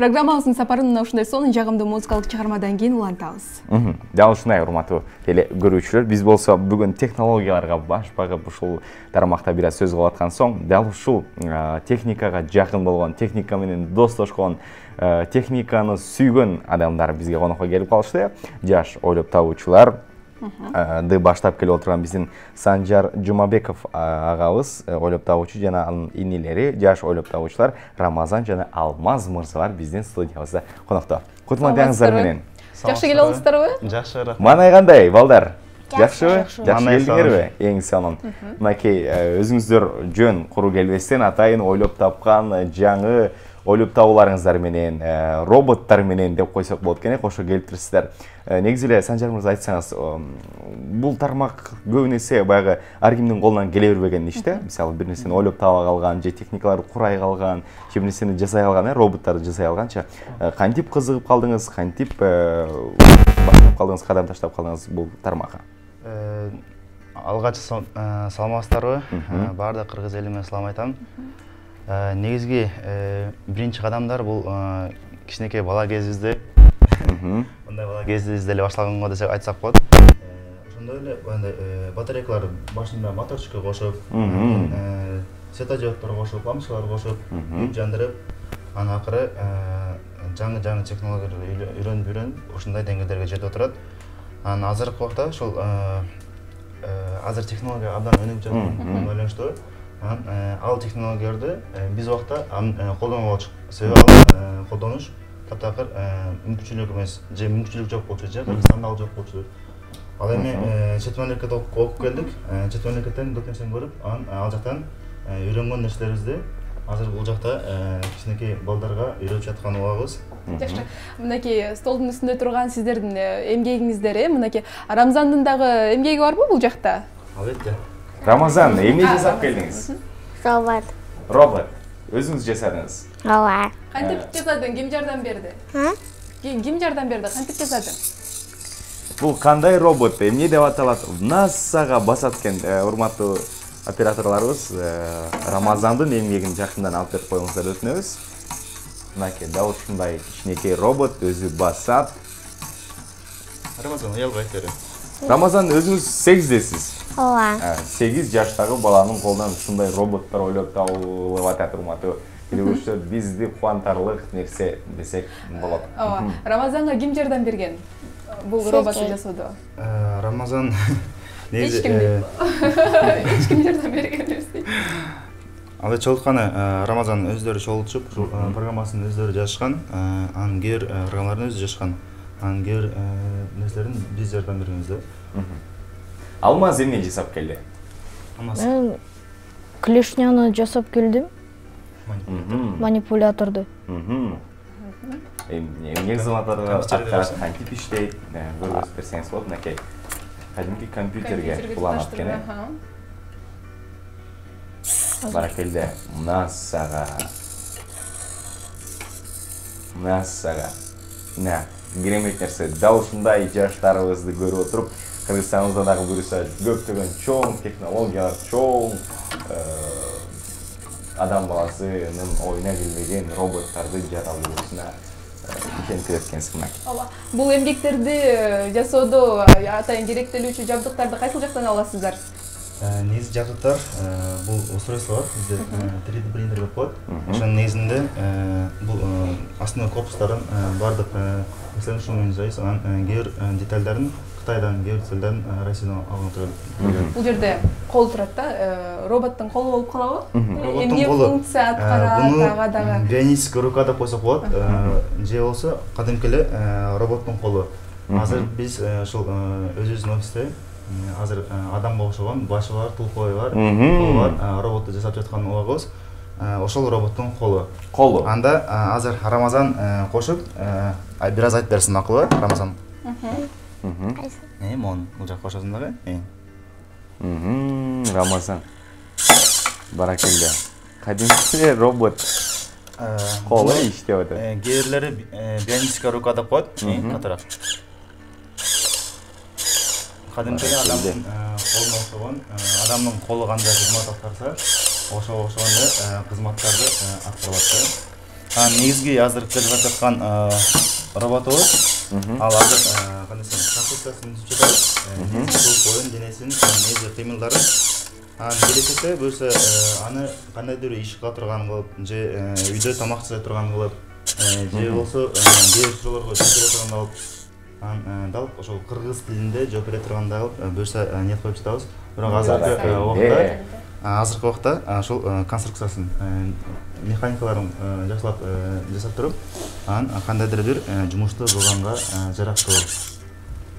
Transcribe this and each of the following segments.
Программабыздын сапарын ушундай сонун жагымдуу музыкалык чыгармадан кийин улантабыз. Дал ушундай урматтуу теле көрүүчүлөр, биз болсо бүгүн технологияларга баш багып ушул тармакта бир аз сөз кылып аткан соң, дал ушул техникага жакын болгон, техника менен достошкон, техниканы сүйгөн адамдар бизге конокко келип калышты. Жаш ойлоп табуучулар баштап келип отурган биздин Санжар Жумабеков агабыз, ойлоп табуучу жана анын инилери, жаш ойлоп табуучулар Рамазан жана Алмаз мырзалар биздин студиябызда конокто. Кутмандыңыздар менен. Жакшы келип алыпсыздарбы? Жакшы, рахмат. Манай кандай, балдар? Жакшыбы? Жакшы келдиңерби? Эң сонун. Мынакей өзүңүздөр жөн куру келбестен атайын ойлоп тапкан жаңы ойлоп табууларыңыздар менен, роботтар менен деп койсок болот экен, кошо келиптирсиздер. Негизи эле Санжар мырза айтсаңыз, бул тармак көбүн эсе баягы ар кимдин колунан келе бербеген иш да. Мисалы бир нерсени ойлоп таба калган, же техникаларды курай калган, же бир нерсени жасай калган, роботтарды жасай калганча, кантип кызыгып калдыңыз, кантип баштап калдыңыз, кадам таштап калдыңыз бул тармакка? Алгач саламатсыздарбы? Баардык кыргыз элиме салам айтам. Негизги биринчи кадамдар бул кичинекей бала кезибизде, мындай бала кезибизде эле башталганго десек айтсак болот. Ошондой эле батарейкаларды башында моторчукка кошуп, светодиоддор кошуп, лампочкалар кошуп, жандырып, анан акыры жаңы технологияларды үйрөнүп, ушундай деңгээлдерге жетип отурат. Анан азыркы убакта ушул азыр технология абдан өнүгүп жаткан байланыштуу. Ал технологияларды биз убакта колдонууга болчу. Себеби ал колдонуш таптакыр мүмкүнчүлүк эмес, же мүмкүнчүлүк жок болчу, же Кыргызстанда ал жок болчу. Ал эми чет мамлекетке окуп келдик, чет мамлекеттен документин көрүп, ал жактан үйрөнгөн нерселерибизди азыр бул жакта кичинекей балдарга үйрөтүп жаткан убагыбыз. Жакшы. Мынакей столдун үстүндө турган сиздердин эмгегиңиздер, мынакей Рамзандын дагы эмгеги барбы бул жакта? Албетте. Рамазан, эмне жасап келдиңиз? Робот. Робот. Өзүңүз жасадыңыз? Ооба. Кантип жасадың? Ким жардам берди? Ким жардам берди? Кантип жасадың? Бул кандай робот? Эмне деп аталат? НАСАга басат экен, урматтуу операторлорубуз. Рамазандын эмгегин жакындан алып берип коюңуздар өтүнөбүз. Мынакей дал ушундай кичинекей робот өзү басат. Рамазан, уялбай бери. Рамазан, өзүңүз 8десиз. Ооба. 8 жаштагы баланын колунан ушундай роботтор ойлоп табылып атат, урматтуу көрүүчүлөр. Бизди кубантарлык нерсе десек болот. Ооба. Рамазанга ким жардам берген? Бул роботту жасоодо? Рамазан Эч ким жардам берген эмес. Ал чогултканы Рамазан өздөрү чогултуп, программасын өздөрү жазышкан, анын кээ бир программаларын өзү жазышкан. Анын кээ бир нерселерин биз жардам бергенбиз да. Алмаз эмне жасап келди? Мен клешняны жасап келдим. Манипуляторду. Эмне кызматларга аткарат, кантип иштейт, көрсөтүп берсеңиз болот. Мынакей кадимки компьютерге уланат экен. Баракелде, НАСАга. Керемет нерсе. Дал ушундай жаштарыбызды көрүп отуруп, Кыргызстаныбызда дагы буюрса көптөгөн чоң технологиялар, чоң адам баласынын оюна келбеген роботтарды жаралуусуна ишентип эткенсиз. Ооба. Бул эмгектерди жасоодо атайын керектелүүчү жабдыктарды кайсыл жактан аласыздар? Негизи жабдыктар бул устройство бар, бизде 3D принтер деп коет. Ошонун негизинде бул основной корпустарын бардык нерселерин ушунун жасайбыз. Анан кээ бир детальдарын Кытайдан, кээ бир детальдарын Россиядан алып турат. Бул жерде кол турат да, роботтун колу болуп калабы? Эмне функция аткарат, ага дагы. Бионическая рука деп койсок болот. Же болсо кадимки эле роботтун колу. Азыр биз ушул өзүбүздүн офисте азыр адамга окшогон башы бар, тулкобой бар, колу бар роботту жасап жаткан убагыбыз. Ошол роботтун колу. Анда азыр Рамазан кошуп, бир аз айтып берсин макулбу, Рамазан? Мон бул жак кошосуң дагы. Рамазан. Баракелде. Кадимки робот колу иштеп атат. Кээ бирлери бионическая рука деп коет, катараак. Кадимки адамдын колуна окшогон, адамдын колу кандай кызмат аткарса, ошого окшогон кызматтарды аткарып атат. негізгі азыр келіп жатқан роботыбыз. Ал азыр қандай конструкциясын түзіп жатабыз. Сол бойын денесін негізгі қимылдарын келешекте бөлсе аны қандайдыр ишқа тұрған қылып, же үйде тамақ жасай тұрған қылып, же болса кейбір сұрауларға жауап бере тұрғанда қылып, дал ошол кыргыз тилинде жооп бере тургандай кылып бөлсө нет коюп жатабыз. Бирок азыркы убакта ошол конструкциясын механикаларын жасап туруп, анан кандайдыр бир жумушту кылганга жарактуу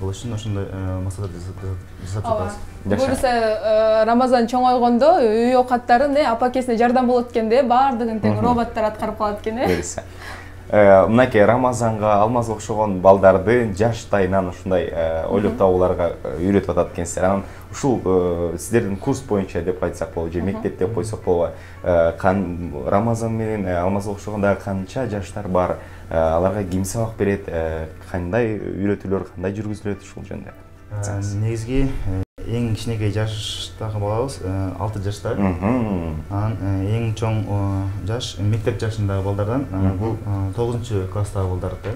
болуш үчүн ошондой максатта жасап жатабыз. Буюрса Рамазан чоң ойгондо үй оокаттарын апакесине жардам болот экен да, баардыгын тең роботтор аткарып калат экен. Буюрса мынакей Рамазанга Алмазга окшогон балдарды жаштайынан ушундай ойлоп табууларга үйрөтүп атат экенсиздер. Анан ушул сиздердин курс боюнча деп айтсак болобу, же мектеп деп койсок болобу, Рамазан менен Алмазга окшогон дагы канча жаштар бар, аларга ким сабак берет, кандай үйрөтүүлөр, кандай жүргүзүлөт ушул жөнүндө? Негизги эң кичинекей жаштагы балабыз 6 жашта. Анан эң чоң жаш мектеп жашындагы балдардан бул 9-класстагы балдар да.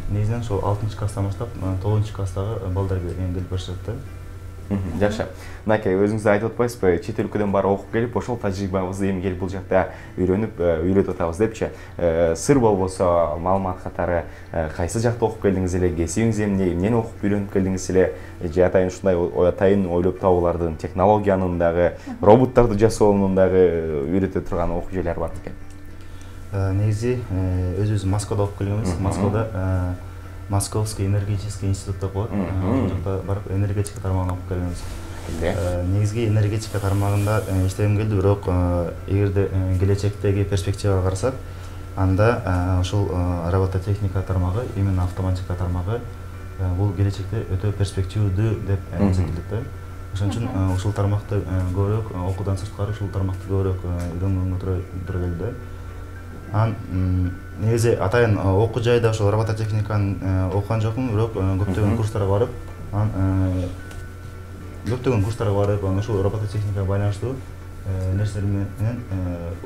Негизинен ошол 6-класстан баштап 9-класстагы балдар келип башташат. Жакшы. Мынакей өзүңүз айтып атпайсызбы, чет өлкөдөн барып окуп келип, ошол тажрыйбабызды эми келип бул жакта үйрөнүп атабыз депчи. Сыр болбосо, маалымат катары кайсы жакта окуп келдиңиз эле, кесибиңиз эмне, эмнени окуп үйрөнүп келдиңиз эле, же атайын ушундай атайын ойлоп табуулардын, технологиянын дагы, роботторду жасоонун дагы үйрөтө турган окуу жайлар бар экен. Негизи өзүбүз Москвада окуп келгенбиз. Москвада Московский энергетический институт деп коет. Ошол жакта барып энергетика тармагына окуп келгенбиз. Негизги энергетика тармагында иштегим келди, бирок эгерде келечектеги перспективага карасак, анда ошол робототехника тармагы, именно автоматика тармагы бул келечекте өтө перспективдүү деп эсептелет да. Ошон үчүн ушул тармакты көбүрөөк окуудан сырткары ушул тармакты көбүрөөк үйрөнгөнгө туура келди. Анан негизи атайын окуу жайда ошол робототехниканы окуган жокмун, бирок көптөгөн курстарга барып, ошол робототехникага байланыштуу нерселер менен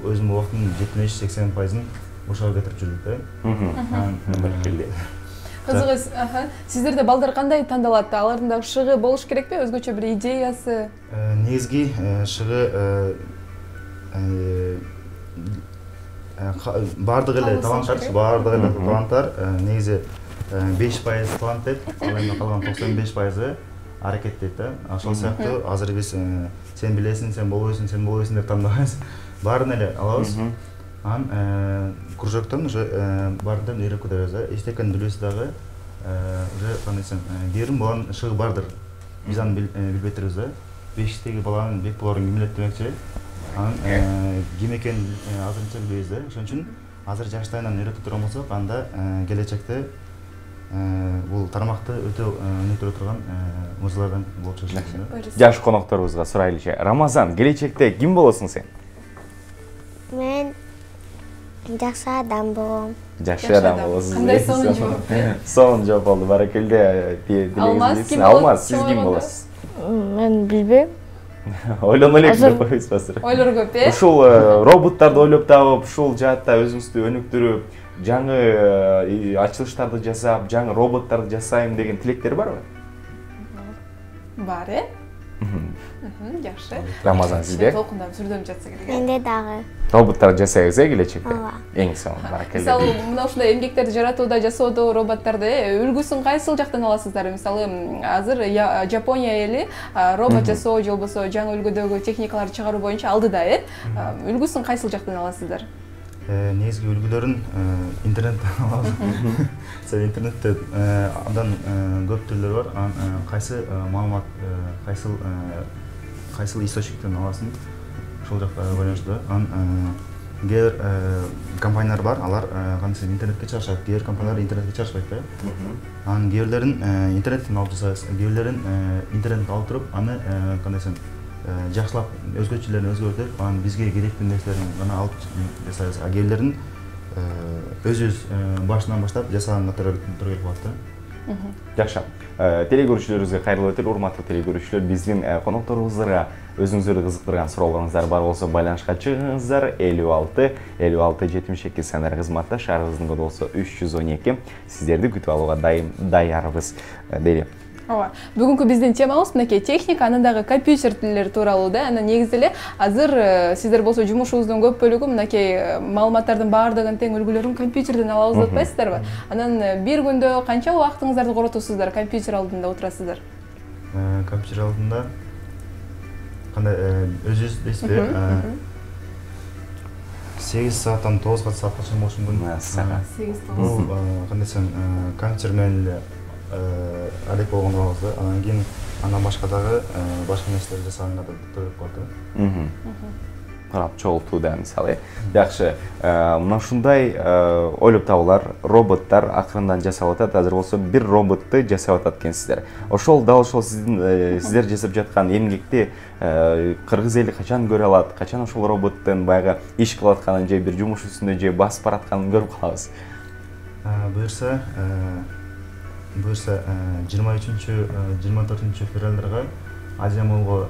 өзүмдүн убактымдын 75-80%-ын ошого кетирип жүрдүк да. Кызыгыз, сиздерде балдар кандай тандалат? Алардын дагы шыгы болуш керекпи? Өзгөчө бир идеясы? Негизги шыгы бардык эле таланттар, негизи 5% талант деп, ал эми калган 95% аракеттейт да. Ошол сыяктуу азыр биз сен билесиң, сен болбойсуң деп тандабайбыз. Баарын эле алабыз. Анан кружоктон уже баардыгын үйрөнүп кетебиз да. Эчтекени билүүсү дагы уже кандайсың, кээ бир баланын шыгы бардыр. Биз аны билбей турбуз да. 5-теги баланын бек болорун ким билет демекчи. Анан ким экенин азырынча билбейбиз да. Ошон үчүн азыр жаштайынан үйрөтүп турган болсок, анда келечекте бул тармакты өтө өнүктүрө турган мырзалардан болуп чыгышат. Жаш конокторубузга сурайлычы. Рамазан, келечекте ким болосуң сен? Мен жакшы адам болом. Жакшы адам болосуң. Кандай сонун жооп? Сонун жооп болду. Баракелде. Алмаз, сиз ким болосуз? Мен билбейм. Ойлоно элек деп койсуз азыр. Ойлор көп, Ушул роботторду ойлоп табып, ушул жаатта өзүңүздү өнүктүрүп, жаңы ачылыштарды жасап, жаңы роботторду жасайм деген тилектер барбы? Бар, жакшы. Рамазан, сизде? Толкундап сүрдөм жатса керек. Менде дагы. Роботтор жасайбыз келечекте. Эң сонун, баракелде. Мисалы, мына ушундай эмгектерди жаратууда, жасоодо роботторду үлгүсүн кайсыл жактан аласыздар? Мисалы, азыр Жапония эли робот жасоо же болбосо жаңы үлгүдөгү техникаларды чыгаруу боюнча алдыда, үлгүсүн кайсыл жактан аласыздар? Негизги үлгүлөрүн интернеттен алабыз. Сен интернетте абдан көп түрлөр бар. Кайсы маалымат, кайсыл источниктен аласың? Ошол жакка байланыштуу. Кээ бир компаниялар бар, алар кантип интернетке чыгышат, кээ бир компаниялар интернетке чыгышпайт да. Анан кээ бирлерин интернеттен алып жасайбыз, кээ бирлерин интернеттен алып туруп, аны кандайсың жакшылап өзгөчөлөрүн өзгөртүп, анан бизге керектүү нерселерин гана алып жасайбыз. А кээ бирлерин өзүбүз башынан баштап жасаганга туура келип калат да. Жакшы. Теле көрүүчүлөрүбүзгө кайрылып өтөлү, урматтуу теле көрүүчүлөр, биздин конокторубузга өзүңүздөрдү кызыктырган суроолоруңуздар бар болсо байланышка чыгыңыздар. 56-72 сандар кызматта, шаарыбыздын коду болсо 312. Сиздерди күтүп алууга даярбыз дейли. Ооба. Бүгүнкү биздин темабыз мынакей техника, анан дагы компьютерлер тууралуу да. Анан негизи эле азыр сиздер болсо жумушуңуздун көп бөлүгү мынакей маалыматтардын баардыгын тең үлгүлөрүн компьютерден алабыз деп атпайсыздарбы? Анан бир күндө канча убактыңыздарды коротосуздар, компьютер алдында отурасыздар? Компьютер алдында кандай өзүбүз дейсизби? 8 сааттан 9 саатка чейин болушу мүмкүн. 8-9. Бул кандай десем, компьютер менен алек болгон убагыбызда, анан кийин андан башка дагы башка нерселер жасаганга да төрөп коет да. Карап чогултуу да мисалы. Жакшы, мына ушундай ойлоп табуулар, роботтор акырындан жасалып атат. Азыр болсо бир роботту жасап атат экенсиздер. Дал ошол сиздер жасап жаткан эмгекти кыргыз эли качан көрө алат? Качан ошол роботтун баягы иш кылып атканын же бир жумуш үстүндө же басып баратканын көрүп калабыз? Буюрса 23-24 февралдарга Азия Молго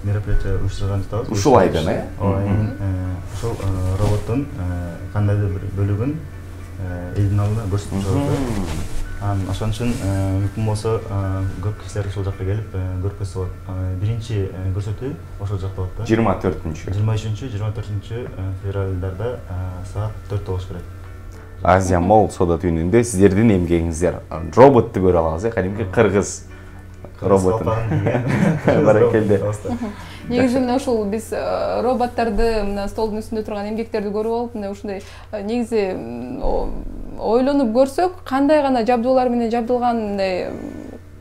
мероприятие уюштурган жатабыз. Ушул айдан, ошол роботтун кандайдыр бир бөлүгүн элдин алдына көрсөтүп жатабыз. Анан ошон үчүн мүмкүн болсо көп кишилер ушул жакка келип көрүп кетсе болот. Биринчи көрсөтүү ошол жакта болот да. 23-24 февралдарда саат 4 болуш керек. Азия Мол соода түйүнүндө сиздердин эмгегиңиздер роботту көрө алабыз, кадимки кыргыз роботун. Баракелде. Негизи мына ушул биз роботторду мына столдун үстүндө турган эмгектерди көрүп алып, мына ушундай негизи ойлонуп көрсөк, кандай гана жабдуулар менен жабдылган, мындай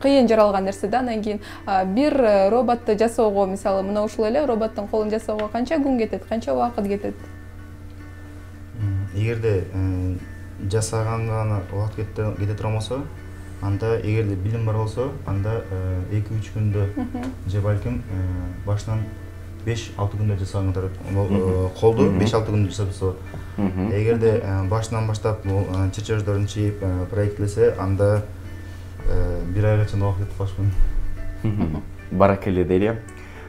кыйын жаралган нерсе да. Андан кийин бир роботту жасоого, мисалы, мына ушул эле роботтун колун жасоого канча күн кетет, канча убакыт кетет? Эгерде жасаганга гана убакыт кете турган болсо, анда эгерде билим бар болсо, анда 2-3 күндө же балким башынан 5-6 күндө жасаганга колду 5-6 күндө жасап болсо. Эгерде башынан баштап чертеждерин чийип, проектлесе, анда 1 айга чейин убакыт кетип калышы мүмкүн. Баракелде дейли.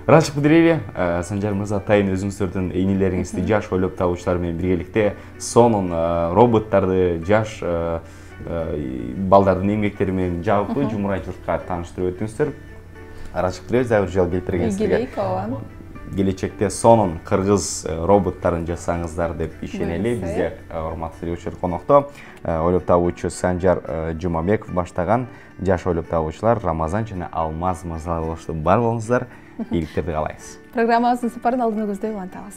Ырачык билдирели, Санжар мырза, атайын өзүңүздөрдүн энелериңизди жаш ойлоп табуучулар менен биргеликте сонун роботторду жаш балдардын эмгектери менен жалпы жумурай журтка тааныштырып өттүңүздөр. Ырачык билебиз, дагы бир жолу келип бергенсизге. Келечекте сонун кыргыз роботторун жасаңыздар деп ишенели. Бизде урматтуу телеөрчүлөр конокто ойлоп табуучу Санжар Жумабеков баштаган жаш ойлоп табуучулар Рамазан жана Алмаз мырзалар болушту. Бар болуңуздар, ийгиликтерди каалайбыз. Программабыздын сапарын алдыма көздөй улантабыз.